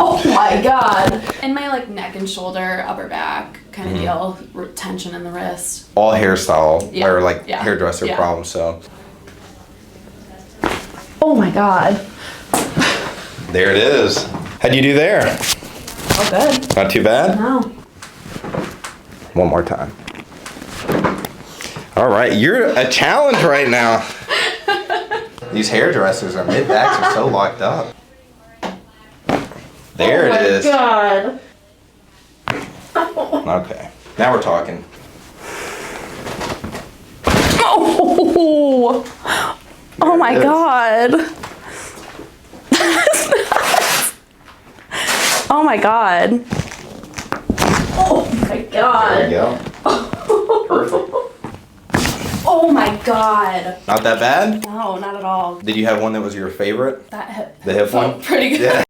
Oh my god. And my like neck and shoulder, upper back kind of deal, tension in the wrist. All hairstyle or like Yeah. hairdresser Yeah. problems. So Oh my god. there it is. How'd you do there? Oh good. Not too bad. No. One more time. All right, you're a challenge right now. These hairdressers, our mid backs are so locked up. There it is. Oh my god. Okay, now we're talking. Oh, oh my god. Oh my god. Oh my god. There we go. Perfect. Oh my god. Not that bad? No, not at all. Did you have one that was your favorite? That hip. The hip felt one? pretty good. Yeah.